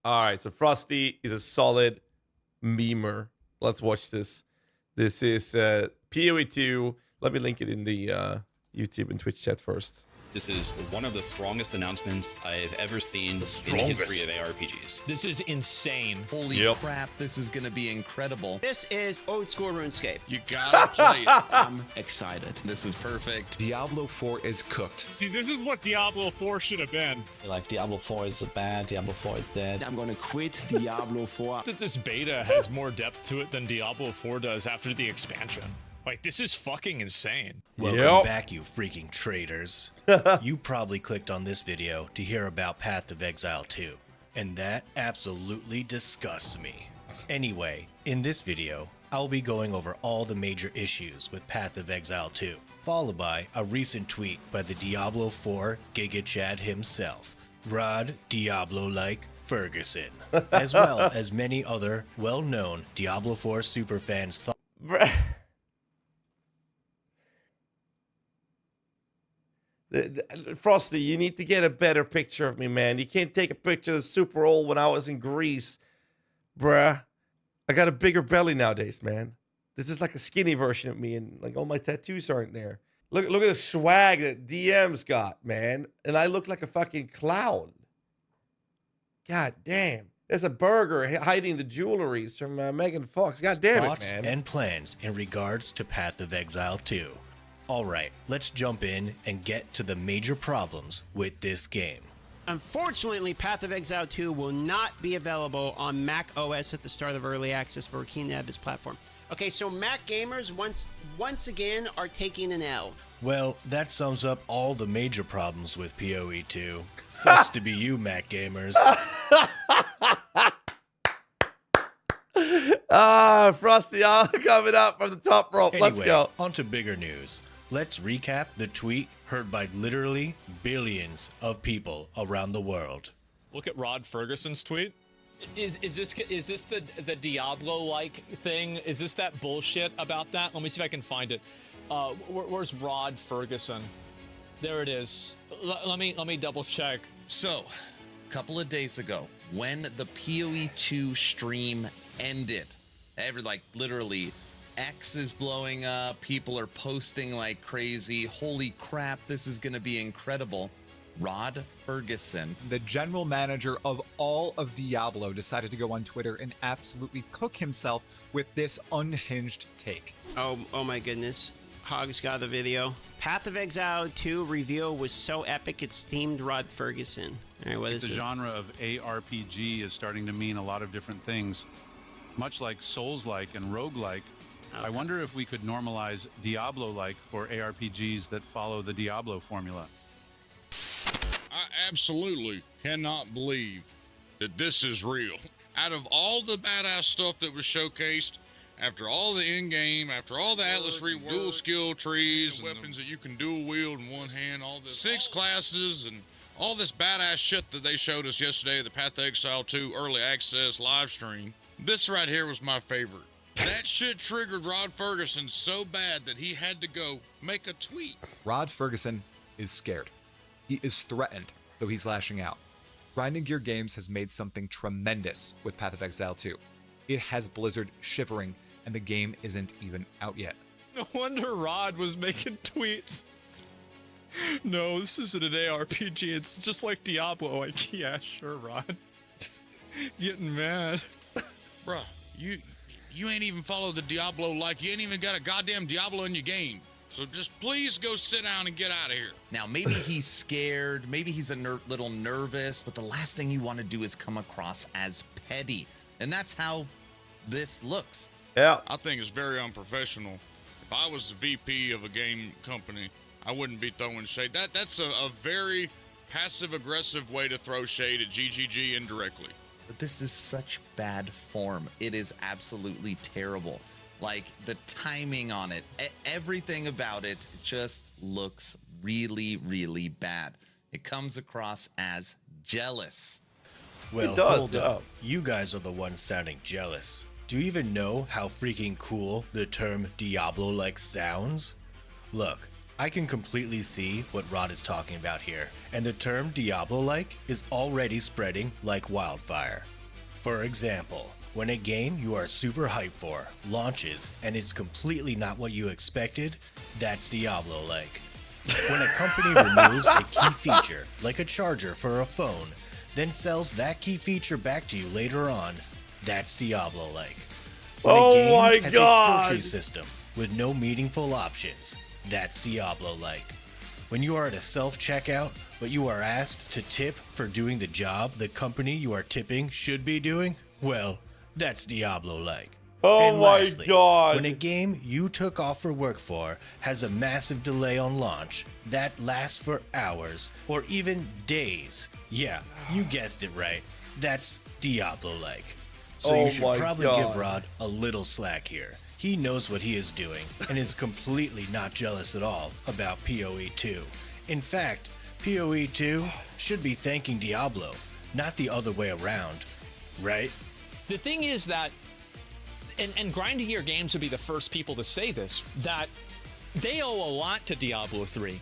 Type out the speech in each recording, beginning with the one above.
All right, so Frosty is a solid memer. Let's watch this. This is PoE 2. Let me link it in the YouTube and Twitch chat first. This is one of the strongest announcements I've ever seen in the history of ARPGs. This is insane. Holy crap, this is gonna be incredible. This is old school RuneScape. You gotta play it. I'm excited. This is perfect. Diablo 4 is cooked. See, this is what Diablo 4 should have been. Like, Diablo 4 is bad, Diablo 4 is dead. I'm gonna quit Diablo 4. That this beta has more depth to it than Diablo 4 does after the expansion. Like, this is fucking insane. Welcome back, you freaking traitors. You probably clicked on this video to hear about Path of Exile 2, and that absolutely disgusts me. Anyway, in this video, I'll be going over all the major issues with Path of Exile 2, followed by a recent tweet by the Diablo 4 GigaChad himself, Rod Diablo-Like Ferguson, as well as many other well-known Diablo 4 superfans. Frosty, you need to get a better picture of me, man. You can't take a picture of super old when I was in Greece. Bruh. I got a bigger belly nowadays, man. This is like a skinny version of me, and like all my tattoos aren't there. Look at the swag that DM's got, man. And I look like a fucking clown. God damn. There's a burger hiding the jewelries from Megan Fox. God damn it, man. Thoughts and plans in regards to Path of Exile 2. Alright, let's jump in and get to the major problems with this game. Unfortunately, Path of Exile 2 will not be available on Mac OS at the start of early access, but we're keen to have this platform. Okay, so Mac gamers once again are taking an L. Well, that sums up all the major problems with PoE 2. Sucks to be you, Mac gamers. Frosty, coming up from the top rope. Anyway, Let's go. On to bigger news. Let's recap the tweet heard by literally billions of people around the world. Look at Rod Ferguson's tweet. Is this the Diablo-like thing? Is this that bullshit about that? Let me see if I can find it. Where's Rod Ferguson? There it is. Let me double check. So, a couple of days ago, when the PoE 2 stream ended, literally, X is blowing up, people are posting like crazy, holy crap, this is gonna be incredible. Rod Ferguson, the general manager of all of Diablo, decided to go on Twitter and absolutely cook himself with this unhinged take. Oh my goodness. Hogs got the video. Path of Exile 2 reveal was so epic it steamed Rod Ferguson. All right, what is the it? genre of ARPG is starting to mean a lot of different things. Much like Souls-like and Rogue-like, I wonder if we could normalize Diablo-like for ARPGs that follow the Diablo formula. I absolutely cannot believe that this is real. Out of all the badass stuff that was showcased, after all the in-game, after all the Atlas rework, dual skill trees, and weapons that you can dual wield in one hand, all the 6 classes, and all this badass shit that they showed us yesterday, the Path of Exile 2 early access live stream, this right here was my favorite. That shit triggered Rod Ferguson so bad that he had to go make a tweet. Rod Ferguson is scared. He is threatened, though he's lashing out. Grinding Gear Games has made something tremendous with Path of Exile 2. It has Blizzard shivering, and the game isn't even out yet. No wonder Rod was making tweets. No, this isn't an ARPG. It's just like Diablo. Like, yeah, sure, Rod. Getting mad. Bruh, you ain't even followed the Diablo-like. You ain't even got a goddamn Diablo in your game. So just please go sit down and get out of here. now maybe he's scared, maybe he's a little nervous, but the last thing you want to do is come across as petty. And that's how this looks. Yeah. I think it's very unprofessional. If I was the VP of a game company, I wouldn't be throwing shade. That's a very passive-aggressive way to throw shade at GGG indirectly. But this is such bad form. It is absolutely terrible. Like, the timing on it, everything about it just looks really, really bad. It comes across as jealous. Well, hold up. You guys are the ones sounding jealous. Do you even know how freaking cool the term Diablo-like sounds? Look, I can completely see what Rod is talking about here, and the term Diablo-like is already spreading like wildfire. For example, when a game you are super hyped for launches and it's completely not what you expected, that's Diablo-like. When a company removes a key feature, like a charger for a phone, then sells that key feature back to you later on, that's Diablo-like. When a game has a skill tree system with no meaningful options, that's Diablo-like. When you are at a self-checkout, but you are asked to tip for doing the job the company you are tipping should be doing, well, that's Diablo-like. And lastly, when a game you took off for work for has a massive delay on launch that lasts for hours or even days, yeah, you guessed it right, that's Diablo-like. So you should probably give Rod a little slack here. He knows what he is doing and is completely not jealous at all about PoE 2. In fact, PoE 2 should be thanking Diablo, not the other way around, right? The thing is that, and Grinding Gear Games would be the first people to say this, that they owe a lot to Diablo 3.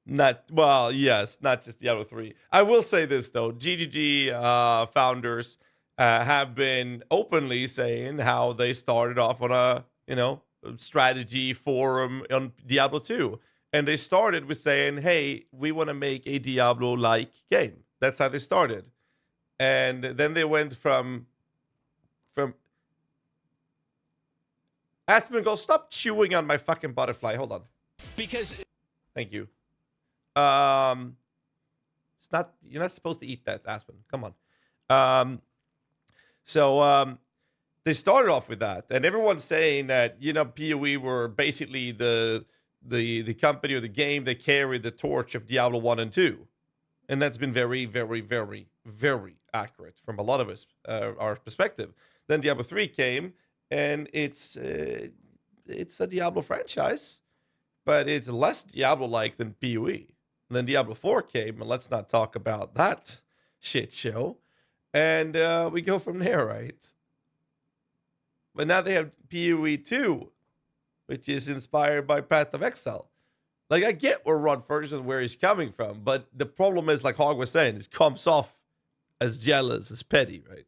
Not just Diablo 3. I will say this though, GGG founders have been openly saying how they started off on a strategy forum on Diablo 2, and they started with saying, "Hey, we want to make a Diablo-like game." That's how they started, and then they went from Aspen, go stop chewing on my fucking butterfly. Hold on, because thank you. It's not, you're not supposed to eat that, Aspen. Come on. So they started off with that, and everyone's saying that PoE were basically the company or the game that carried the torch of Diablo 1 and 2, and that's been very, very, very, very accurate from a lot of us our perspective. Then Diablo 3 came, and it's a Diablo franchise, but it's less Diablo-like than PoE. And then Diablo 4 came, and let's not talk about that shit show. And we go from there, right? But now they have PoE 2, which is inspired by Path of Exile. Like, I get where Rod Ferguson, where he's coming from, but the problem is, like Hog was saying, it comes off as jealous, as petty, right?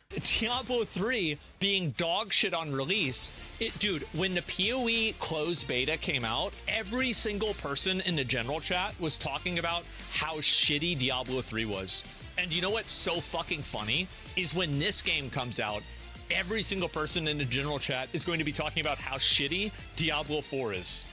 Diablo 3 being dog shit on release, dude, when the PoE closed beta came out, every single person in the general chat was talking about how shitty Diablo 3 was. And you know what's so fucking funny is when this game comes out, every single person in the general chat is going to be talking about how shitty Diablo 4 is.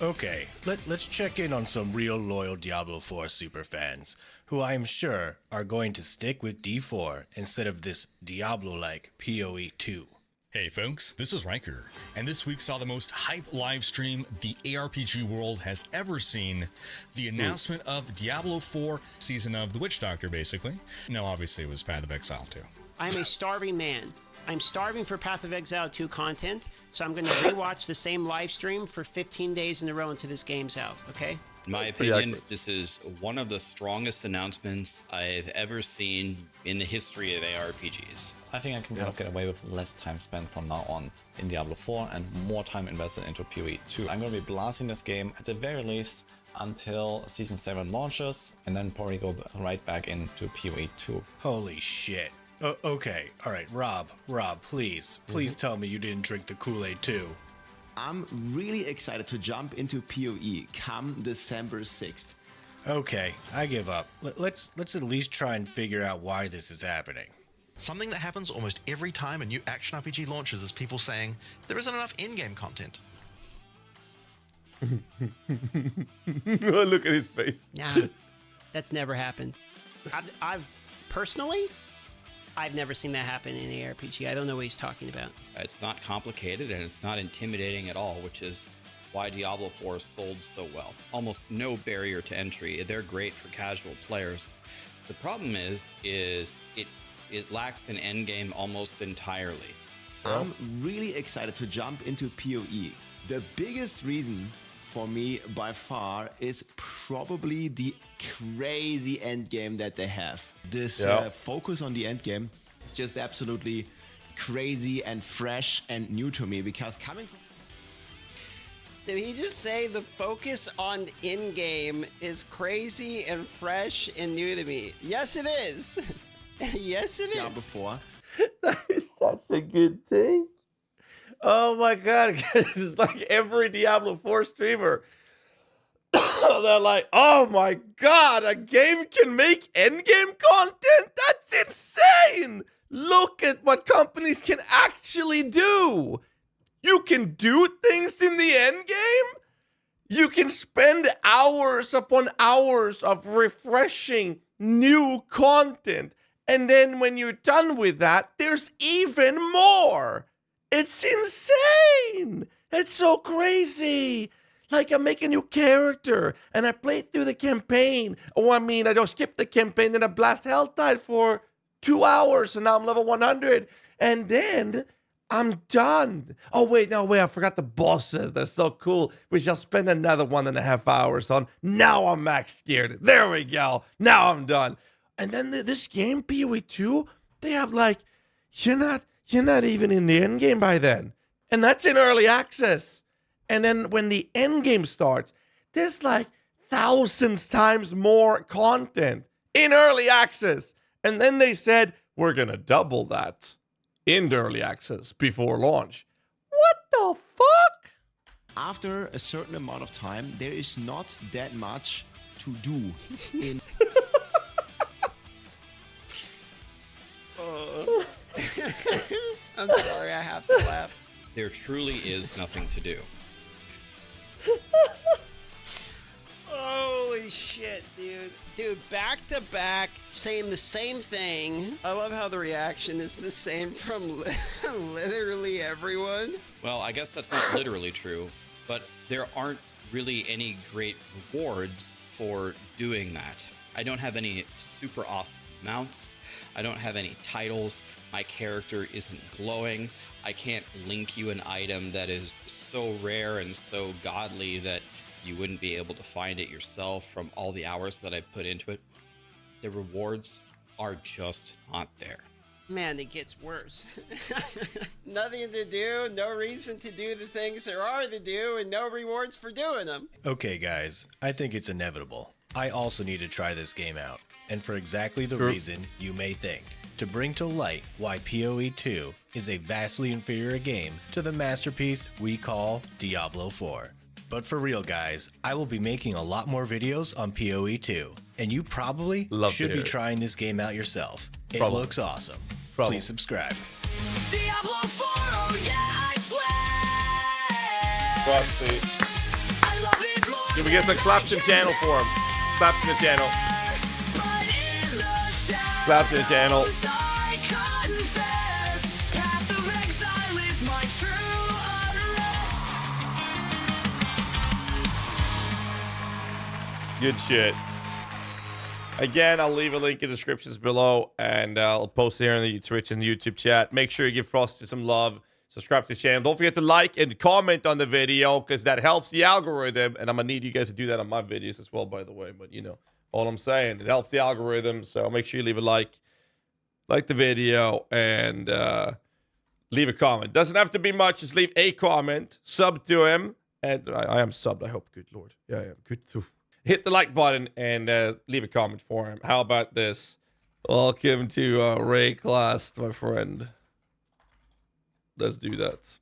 Okay. Let's check in on some real loyal Diablo 4 superfans, who I am sure are going to stick with D4 instead of this Diablo-like PoE 2. Hey folks, this is Riker, and this week saw the most hype live stream the ARPG world has ever seen. The announcement of Diablo 4, season of The Witch Doctor, basically. No, obviously it was Path of Exile too. I'm a starving man. I'm starving for Path of Exile 2 content, so I'm going to rewatch the same live stream for 15 days in a row until this game's out, okay? In my opinion, this is one of the strongest announcements I've ever seen in the history of ARPGs. I think I can kind of get away with less time spent from now on in Diablo 4 and more time invested into PoE 2. I'm going to be blasting this game at the very least until Season 7 launches, and then probably go right back into PoE 2. Holy shit. Okay, alright, Rob, please tell me you didn't drink the Kool-Aid too. I'm really excited to jump into PoE come December 6th. Okay, I give up. Let's at least try and figure out why this is happening. Something that happens almost every time a new action RPG launches is people saying, there isn't enough in-game content. Look at his face. Nah, that's never happened. I've personally, I've never seen that happen in an ARPG. I don't know what he's talking about. It's not complicated and it's not intimidating at all, which is why Diablo 4 sold so well. Almost no barrier to entry. They're great for casual players. The problem is it lacks an endgame almost entirely. I'm really excited to jump into PoE. The biggest reason for me by far is probably the crazy endgame that they have. This focus on the endgame is just absolutely crazy and fresh and new to me, because coming from... Did he just say the focus on in-game is crazy and fresh and new to me? Yes, it is. Yes, it is. Diablo 4. That is such a good take. Oh my god, this is like every Diablo 4 streamer. They're like, oh my god, a game can make endgame content? That's insane! Look at what companies can actually do. You can do things in the endgame? You can spend hours upon hours of refreshing new content. And then when you're done with that, there's even more. It's insane. It's so crazy. Like, I make a new character and I play through the campaign. Oh, I mean, I don't skip the campaign and I blast Helltide for 2 hours and now I'm level 100. And then I'm done. Oh, wait, I forgot the bosses. They're so cool. We shall spend another 1.5 hours on. Now I'm max scared. There we go. Now I'm done. And then this game, PoE 2, they have like, you're not even in the end game by then. And that's in early access. And then when the end game starts, there's like thousands times more content in early access. And then they said, we're going to double that in early access before launch. What the fuck? After a certain amount of time, there is not that much to do in. I'm sorry, I have to laugh. There truly is nothing to do. Holy shit, dude. Dude, back to back, saying the same thing. I love how the reaction is the same from literally everyone. Well, I guess that's not literally true, but there aren't really any great rewards for doing that. I don't have any super awesome mounts. I don't have any titles. My character isn't glowing. I can't link you an item that is so rare and so godly that you wouldn't be able to find it yourself from all the hours that I put into it. The rewards are just not there. Man, it gets worse. Nothing to do, no reason to do the things there are to do, and no rewards for doing them. Okay, guys, I think it's inevitable. I also need to try this game out, and for exactly the reason you may think. To bring to light why PoE 2 is a vastly inferior game to the masterpiece we call Diablo 4. But for real, guys, I will be making a lot more videos on PoE 2, and you probably should be trying this game out yourself. It looks awesome. Please subscribe. Diablo 4, oh yeah, I swear. Frosty. I love it more. Can we get the Clapton channel for him? Clapton the channel. Clapton the channel. I confess, Path of Exile is my true unrest. Good shit. Again, I'll leave a link in the descriptions below, and I'll post it here in the Twitch and the YouTube chat. Make sure you give Frosty some love. Subscribe to the channel. Don't forget to like and comment on the video, because that helps the algorithm. And I'm going to need you guys to do that on my videos as well, by the way. But, you know, all I'm saying, it helps the algorithm. So make sure you leave a like the video, and leave a comment. Doesn't have to be much. Just leave a comment. Sub to him. And I am subbed, I hope. Good Lord. Yeah, I am. Good too. Hit the like button and leave a comment for him. How about this? Welcome to Ray Class, my friend. Let's do that.